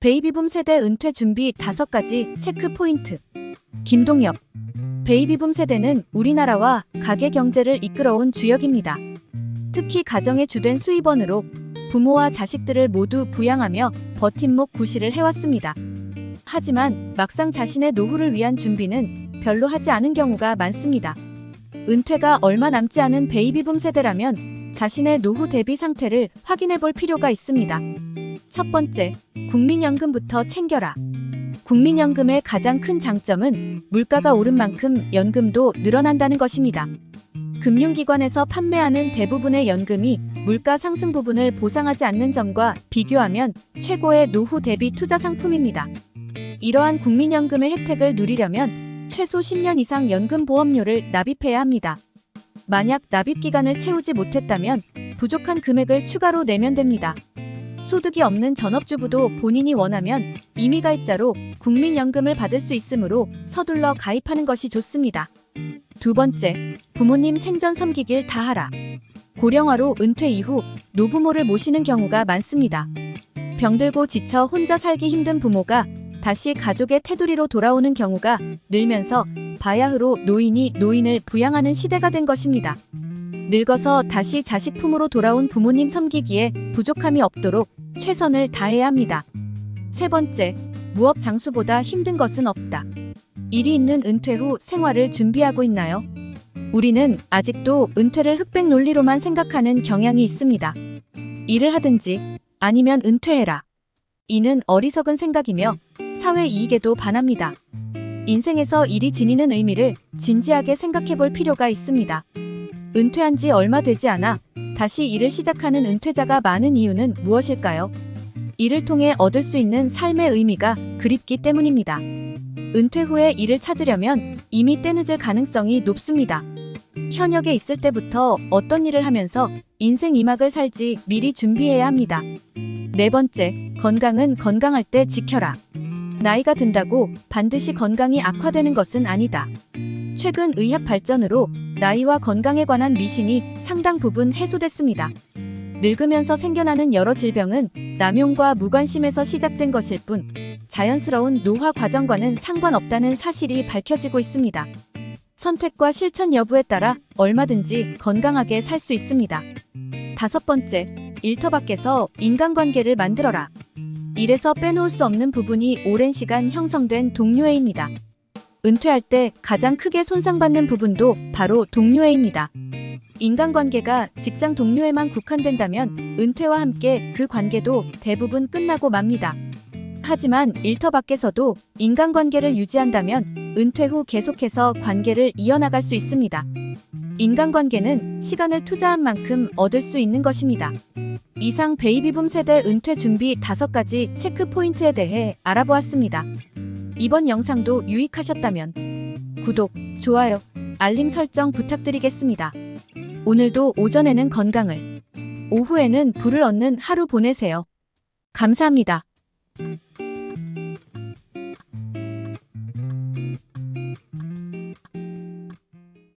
베이비붐 세대 은퇴 준비 5가지 체크 포인트. 김동엽. 베이비붐 세대는 우리나라와 가계 경제를 이끌어온 주역입니다. 특히 가정의 주된 수입원으로 부모와 자식들을 모두 부양하며 버팀목 구실을 해왔습니다. 하지만 막상 자신의 노후를 위한 준비는 별로 하지 않은 경우가 많습니다. 은퇴가 얼마 남지 않은 베이비붐 세대라면 자신의 노후 대비 상태를 확인해 볼 필요가 있습니다. 첫 번째, 국민연금부터 챙겨라. 국민연금의 가장 큰 장점은 물가가 오른 만큼 연금도 늘어난다는 것입니다. 금융기관에서 판매하는 대부분의 연금이 물가 상승 부분을 보상하지 않는 점과 비교하면 최고의 노후 대비 투자 상품입니다. 이러한 국민연금의 혜택을 누리려면 최소 10년 이상 연금보험료를 납입해야 합니다. 만약 납입기간을 채우지 못했다면 부족한 금액을 추가로 내면 됩니다. 소득이 없는 전업주부도 본인이 원하면 임의가입자로 국민연금을 받을 수 있으므로 서둘러 가입하는 것이 좋습니다. 두 번째, 부모님 생전 섬기길 다하라. 고령화로 은퇴 이후 노부모를 모시는 경우가 많습니다. 병들고 지쳐 혼자 살기 힘든 부모가 다시 가족의 테두리로 돌아오는 경우가 늘면서 바야흐로 노인이 노인을 부양하는 시대가 된 것입니다. 늙어서 다시 자식 품으로 돌아온 부모님 섬기기에 부족함이 없도록 최선을 다해야 합니다. 세 번째, 무업 장수보다 힘든 것은 없다. 일이 있는 은퇴 후 생활을 준비하고 있나요? 우리는 아직도 은퇴를 흑백 논리로만 생각하는 경향이 있습니다. 일을 하든지 아니면 은퇴해라. 이는 어리석은 생각이며 사회 이익에도 반합니다. 인생에서 일이 지니는 의미를 진지하게 생각해 볼 필요가 있습니다. 은퇴한 지 얼마 되지 않아 다시 일을 시작하는 은퇴자가 많은 이유는 무엇일까요? 일을 통해 얻을 수 있는 삶의 의미가 그립기 때문입니다. 은퇴 후에 일을 찾으려면 이미 때늦을 가능성이 높습니다. 현역에 있을 때부터 어떤 일을 하면서 인생 2막을 살지 미리 준비해야 합니다. 네 번째, 건강은 건강할 때 지켜라. 나이가 든다고 반드시 건강이 악화되는 것은 아니다. 최근 의학 발전으로 나이와 건강에 관한 미신이 상당 부분 해소됐습니다. 늙으면서 생겨나는 여러 질병은 남용과 무관심에서 시작된 것일 뿐 자연스러운 노화 과정과는 상관없다는 사실이 밝혀지고 있습니다. 선택과 실천 여부에 따라 얼마든지 건강하게 살 수 있습니다. 다섯 번째, 일터 밖에서 인간관계를 만들어라. 일에서 빼놓을 수 없는 부분이 오랜 시간 형성된 동료애입니다. 은퇴할 때 가장 크게 손상받는 부분도 바로 동료애입니다. 인간관계가 직장 동료에만 국한된다면 은퇴와 함께 그 관계도 대부분 끝나고 맙니다. 하지만 일터 밖에서도 인간관계를 유지한다면 은퇴 후 계속해서 관계를 이어나갈 수 있습니다. 인간관계는 시간을 투자한 만큼 얻을 수 있는 것입니다. 이상 베이비붐 세대 은퇴 준비 5가지 체크 포인트에 대해 알아보았습니다. 이번 영상도 유익하셨다면 구독, 좋아요, 알림 설정 부탁드리겠습니다. 오늘도 오전에는 건강을, 오후에는 부를 얻는 하루 보내세요. 감사합니다.